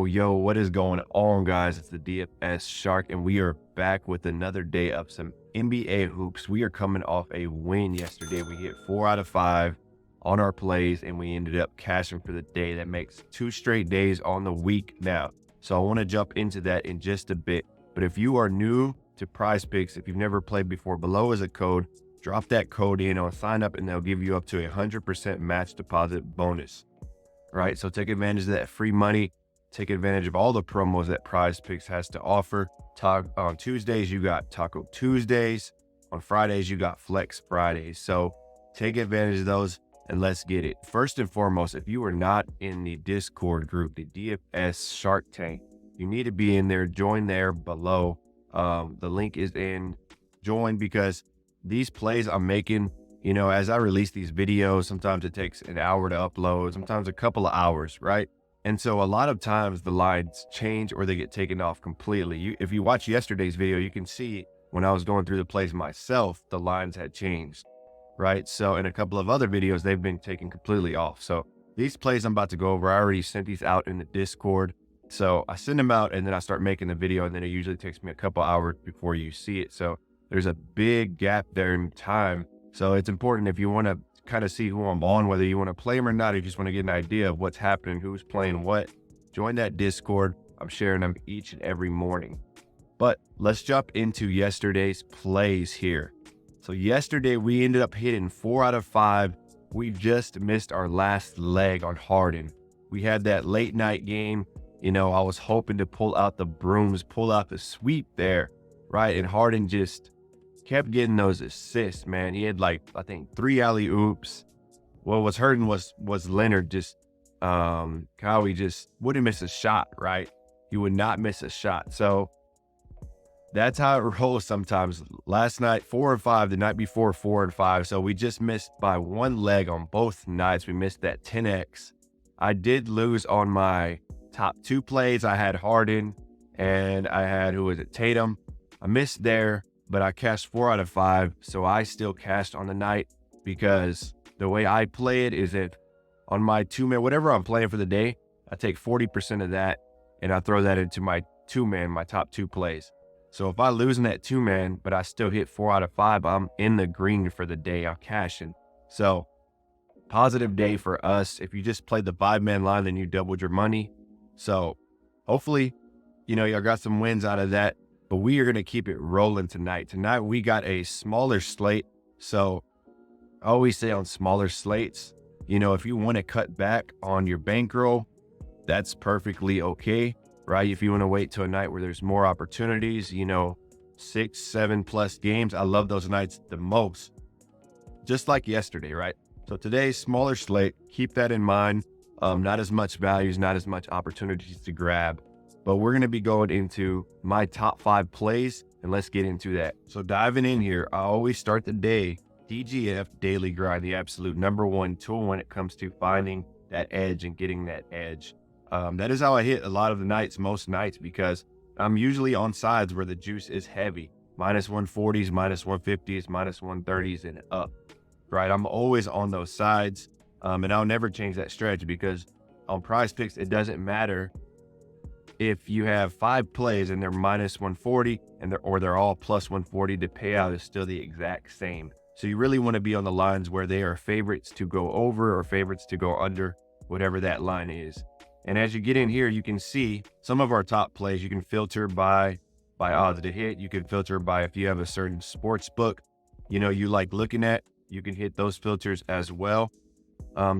Yo, what is going on, guys? It's the DFS Shark, and we are back with another day of some NBA hoops. We are coming off a win yesterday. We hit 4 out of 5 on our plays, and we ended up cashing for the day. That makes 2 straight days on the week now. So I want to jump into that in just a bit. But if you are new to PrizePicks, if you've never played before, below is a code. Drop that code in on sign up, and they'll give you up to 100% match deposit bonus. Right? So take advantage of that free money. Take advantage of all the promos that PrizePicks has to offer. On Tuesdays, you got Taco Tuesdays. On Fridays, you got Flex Fridays. So take advantage of those and let's get it. First and foremost, if you are not in the Discord group, the DFS Shark Tank, you need to be in there. Join there below. The link is in. Join, because these plays I'm making, you know, as I release these videos, sometimes it takes an hour to upload, sometimes a couple of hours, right? And so a lot of times the lines change or they get taken off completely. If you watch yesterday's video, you can see when I was going through the plays myself, the lines had changed, right? So in a couple of other videos, they've been taken completely off. So these plays I'm about to go over, I already sent these out in the Discord. So I send them out and then I start making the video, and then it usually takes me a couple hours before you see it. So there's a big gap there in time. So it's important, if you want to kind of see who I'm on, whether you want to play them or not, if you just want to get an idea of what's happening, who's playing what, join that Discord. I'm sharing them each and every morning. But let's jump into yesterday's plays here. So yesterday we ended up hitting 4 out of 5. We just missed our last leg on Harden. We had that late night game. You know, I was hoping to pull out the brooms, pull out the sweep there, right? And Harden just kept getting those assists, man. He had like, I think 3 alley-oops. What was hurting was Leonard just, Kawhi just wouldn't miss a shot, right? He would not miss a shot. So that's how it rolls sometimes. Last night, 4 and 5, the night before 4 and 5. So we just missed by 1 leg on both nights. We missed that 10X. I did lose on my top 2 plays. I had Harden and I had, Tatum. I missed there, but I cashed 4 out of 5. So I still cashed on the night, because the way I play it is if on my 2-man, whatever I'm playing for the day, I take 40% of that and I throw that into my 2-man, my top 2 plays. So if I lose in that 2-man, but I still hit 4 out of 5, I'm in the green for the day. I'm cashing. So positive day for us. If you just played the 5-man line, then you doubled your money. So hopefully, you know, y'all got some wins out of that. But we are going to keep it rolling tonight. Tonight, we got a smaller slate. So I always say on smaller slates, you know, if you want to cut back on your bankroll, that's perfectly okay, right? If you want to wait till a night where there's more opportunities, you know, 6, 7 plus games. I love those nights the most, just like yesterday, right? So today's smaller slate, keep that in mind. Not as much values, not as much opportunities to grab. But we're going to be going into my top 5 plays, and let's get into that. So diving in here, I always start the day, DGF, daily grind, the absolute #1 tool when it comes to finding that edge and getting that edge. That is how I hit a lot of the nights, most nights, because I'm usually on sides where the juice is heavy. -140s, -150s, -130s, and up, right? I'm always on those sides, and I'll never change that strategy, because on PrizePicks, it doesn't matter if you have 5 plays and they're -140 and they're all +140, the payout is still the exact same. So you really want to be on the lines where they are favorites to go over or favorites to go under, whatever that line is. And as you get in here, you can see some of our top plays. You can filter by odds to hit. You can filter by if you have a certain sports book, you know, you like looking at, you can hit those filters as well.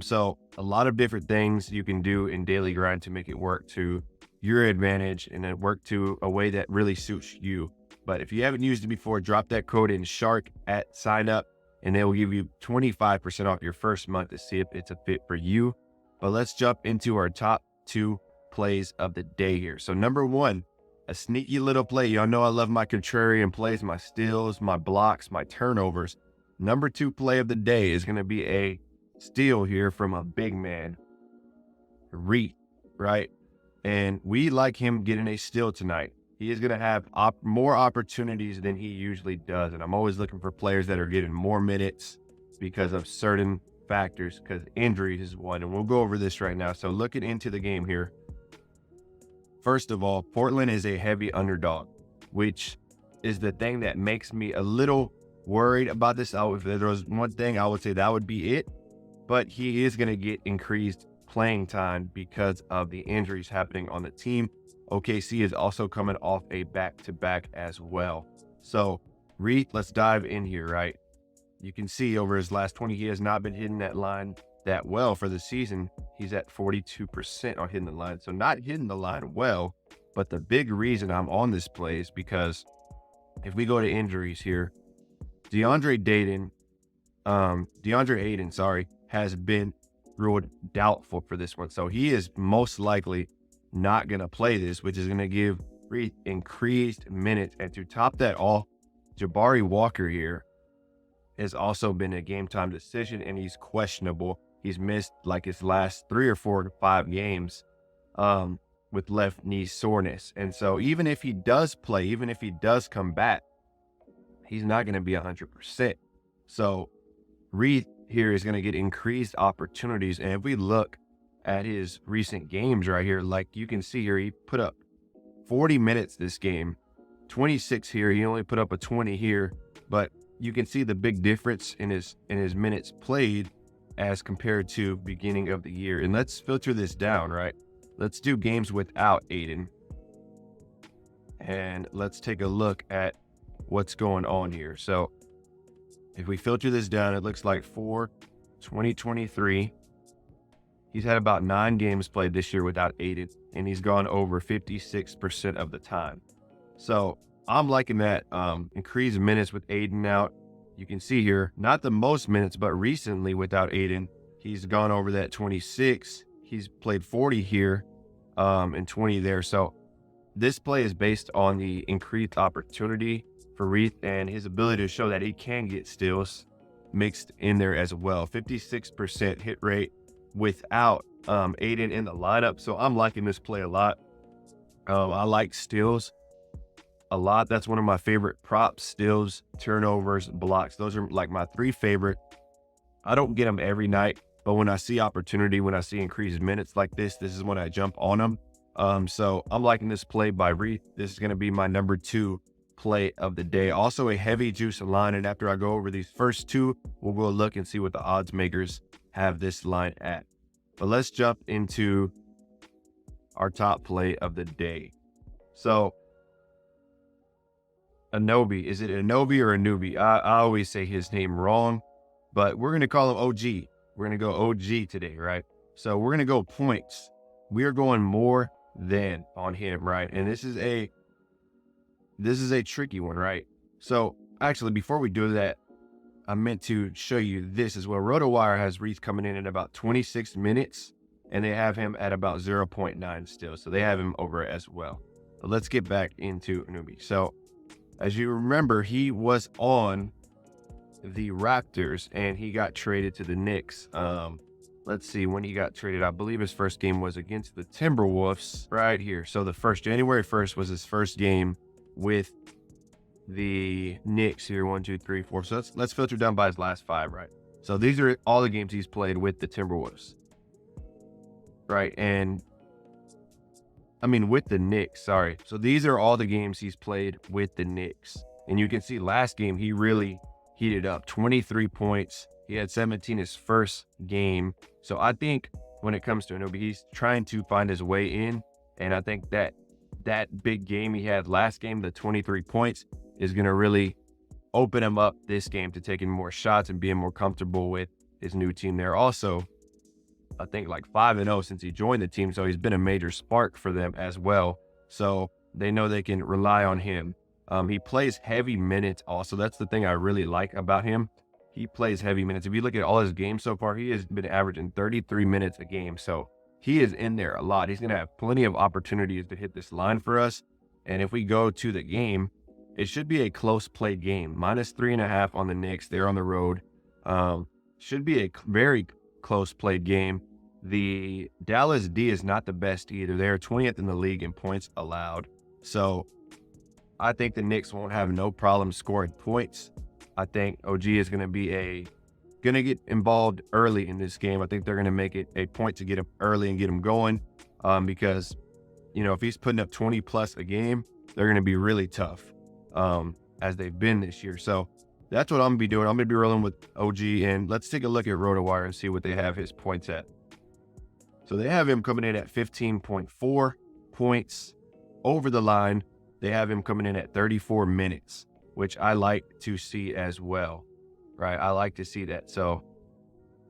So a lot of different things you can do in daily grind to make it work to your advantage and it work to a way that really suits you. But if you haven't used it before, drop that code in SHARK at sign up, and they will give you 25% off your first month to see if it's a fit for you. But let's jump into our top 2 plays of the day here. So #1, a sneaky little play. Y'all know I love my contrarian plays, my steals, my blocks, my turnovers. #2 play of the day is going to be a steal here from a big man, Reed, right? And we like him getting a steal tonight. He is going to have more opportunities than he usually does. And I'm always looking for players that are getting more minutes because of certain factors, because injuries is one. And we'll go over this right now. So looking into the game here, First of all, Portland is a heavy underdog, which is the thing that makes me a little worried about this. If there was one thing, I would say that would be it. But he is going to get increased playing time because of the injuries happening on the team. OKC is also coming off a back-to-back as well. So, Reed, let's dive in here, right? You can see over his last 20, he has not been hitting that line that well for the season. He's at 42% on hitting the line. So not hitting the line well, but the big reason I'm on this play is because if we go to injuries here, DeAndre Ayton, has been ruled doubtful for this one. So he is most likely not going to play this, which is going to give Reed increased minutes. And to top that off, Jabari Walker here has also been a game time decision, and he's questionable. He's missed like his last 3 or 4 to 5 games with left knee soreness. And so even if he does play, even if he does come back, he's not going to be 100%. So Reed here is going to get increased opportunities. And if we look at his recent games right here, like you can see here, he put up 40 minutes this game, 26 here. He only put up a 20 here, but you can see the big difference in his minutes played as compared to beginning of the year. And let's filter this down, right? Let's do games without Ayton. And let's take a look at what's going on here. So if we filter this down, it looks like for 2023, he's had about 9 games played this year without Ayton, and he's gone over 56% of the time. So I'm liking that increased minutes with Ayton out. You can see here, not the most minutes, but recently without Ayton, he's gone over that 26. He's played 40 here and 20 there. So this play is based on the increased opportunity for Reed and his ability to show that he can get steals mixed in there as well. 56% hit rate without Ayton in the lineup. So I'm liking this play a lot. I like steals a lot. That's one of my favorite props: steals, turnovers, blocks. Those are like my 3 favorite. I don't get them every night, but when I see opportunity, when I see increased minutes like this is when I jump on them. So I'm liking this play by Reed. This is going to be my number 2 play of the day. Also a heavy juice line. And after I go over these first 2, we'll go look and see what the odds makers have this line at. But let's jump into our top play of the day. So Anobi, is it Anobi or Anubi? I always say his name wrong, but we're going to call him OG. We're going to go OG today, right? So we're going to go points. We are going more than on him, right? And this is a tricky one, right? So actually, before we do that, I meant to show you this as well. RotoWire has Reed coming in at about 26 minutes, and they have him at about 0.9 still. So they have him over as well. But let's get back into Anubi. So as you remember, he was on the Raptors and he got traded to the Knicks. Let's see when he got traded. I believe his first game was against the Timberwolves right here. So January 1st was his first game with the Knicks here. 1, 2, 3, 4. So let's filter down by his last 5, right? So these are all the games he's played with the Timberwolves, right? And I mean, with the Knicks, sorry. So these are all the games he's played with the Knicks. And you can see last game, he really heated up. 23 points. He had 17 his first game. So I think when it comes to Anunoby, he's trying to find his way in. And I think that big game he had last game, the 23 points, is going to really open him up this game to taking more shots and being more comfortable with his new team there. Also, I think like 5-0 since he joined the team. So he's been a major spark for them as well. So they know they can rely on him. He plays heavy minutes also. That's the thing I really like about him. He plays heavy minutes. If you look at all his games so far, he has been averaging 33 minutes a game. So he is in there a lot. He's going to have plenty of opportunities to hit this line for us. And if we go to the game, it should be a close play game. -3.5 on the Knicks. They're on the road. Should be a very close played game. The Dallas D is not the best either. They're 20th in the league in points allowed. So I think the Knicks won't have no problem scoring points. I think OG is going to get involved early in this game. I think they're going to make it a point to get him early and get him going because you know, if he's putting up 20 plus a game, they're going to be really tough, as they've been this year. So that's what I'm going to be doing. I'm going to be rolling with OG, and let's take a look at RotoWire and see what they have his points at. So they have him coming in at 15.4 points over the line. They have him coming in at 34 minutes, which I like to see as well, right? I like to see that. So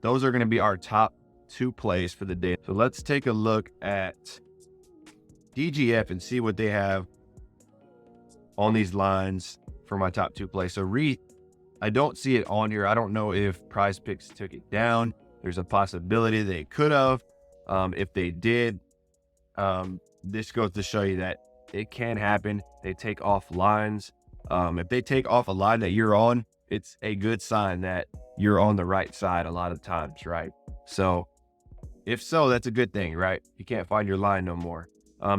those are going to be our top 2 plays for the day. So let's take a look at DGF and see what they have on these lines for my top 2 plays. So Reith, I don't see it on here. I don't know if PrizePicks took it down. There's a possibility they could have. If they did, this goes to show you that it can happen. They take off lines. If they take off a line that you're on, it's a good sign that you're on the right side a lot of times, right? So if so, that's a good thing, right? You can't find your line no more.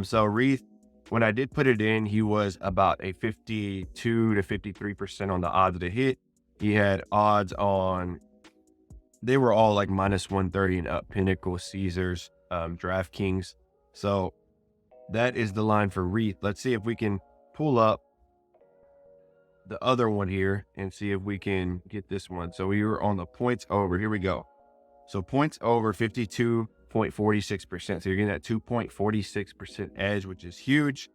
So Reith, when I did put it in, he was about a 52 to 53% on the odds to hit. He had odds on, they were all like minus 130 and up, Pinnacle, Caesars, DraftKings. So that is the line for Reith. Let's see if we can pull up the other one here and see if we can get this one. So we were on the points over. Here we go. So points over 52.46%. So you're getting that 2.46% edge, which is huge.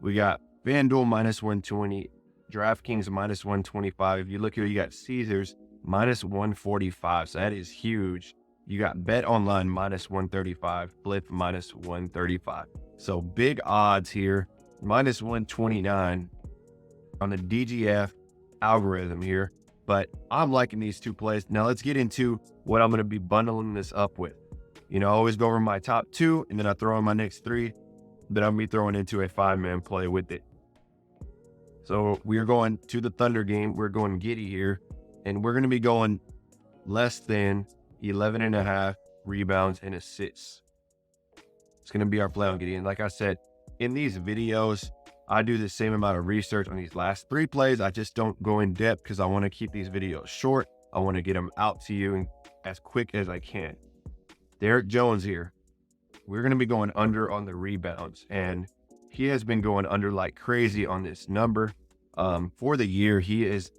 We got FanDuel minus 120, DraftKings minus 125. If you look here, you got Caesars minus 145. So that is huge. You got Bet Online minus 135, Blip minus 135. So big odds here, minus 129 on the DGF algorithm here. But I'm liking these 2 plays. Now let's get into what I'm going to be bundling this up with. You know, I always go over my top 2 and then I throw in my next 3. Then I'm going to be throwing into a 5-man play with it. So we are going to the Thunder game. We're going Giddy here. And we're going to be going less than 11.5 rebounds and assists. It's going to be our play on Giddy. And like I said, in these videos, I do the same amount of research on these last 3 plays. I just don't go in depth because I want to keep these videos short. I want to get them out to you as quick as I can. Derek Jones here. We're going to be going under on the rebounds, and he has been going under like crazy on this number. For the year, he is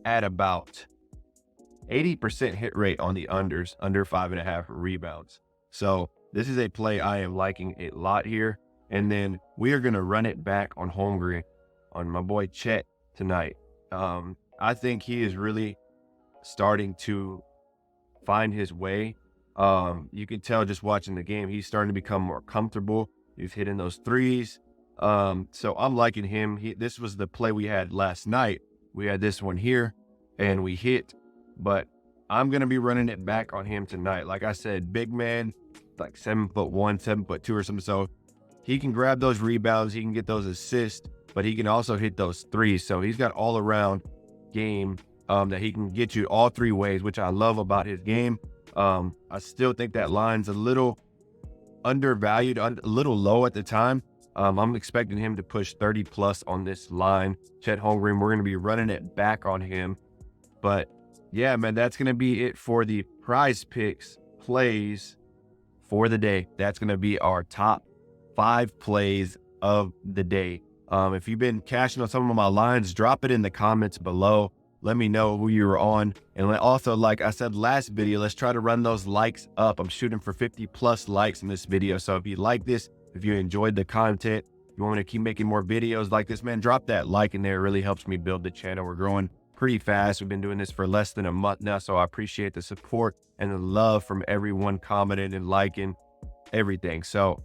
at about 80% hit rate on the unders, under 5.5 rebounds. So this is a play I am liking a lot here. And then we are going to run it back on Holmgren, on my boy Chet tonight. I think he is really starting to find his way. You can tell just watching the game, he's starting to become more comfortable. He's hitting those threes. So I'm liking him. This was the play we had last night. We had this one here and we hit, but I'm going to be running it back on him tonight. Like I said, big man, like 7'1", 7'2" or something. So he can grab those rebounds. He can get those assists, but he can also hit those threes. So he's got all around game that he can get you all 3 ways, which I love about his game. I still think that line's a little undervalued, a little low at the time. I'm expecting him to push 30 plus on this line. Chet Holmgren, we're going to be running it back on him. But yeah, man, that's going to be it for the PrizePicks plays for the day. That's going to be our top 5 plays of the day. If you've been cashing on some of my lines, drop it in the comments below. Let me know who you were on. And also, like I said last video, let's try to run those likes up. I'm shooting for 50 plus likes in this video. So if you like this, if you enjoyed the content, you want me to keep making more videos like this, man, drop that like in there. It really helps me build the channel. We're growing pretty fast. We've been doing this for less than a month now. So I appreciate the support and the love from everyone commenting and liking everything. So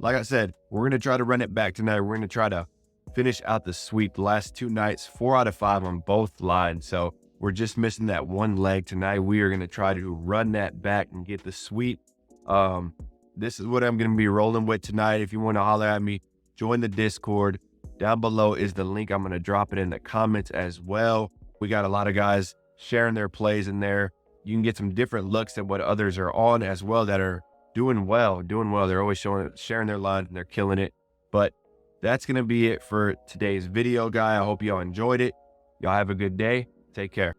like I said, we're going to try to run it back tonight. We're going to try to finish out the sweep the last 2 nights, 4 out of 5 on both lines. So we're just missing that one leg tonight. We are going to try to run that back and get the sweep. This is what I'm going to be rolling with tonight. If you want to holler at me, join the Discord. Down below is the link. I'm going to drop it in the comments as well. We got a lot of guys sharing their plays in there. You can get some different looks at what others are on as well that are doing well. They're always sharing their lines and they're killing it. But that's going to be it for today's video, guy. I hope y'all enjoyed it. Y'all have a good day. Take care.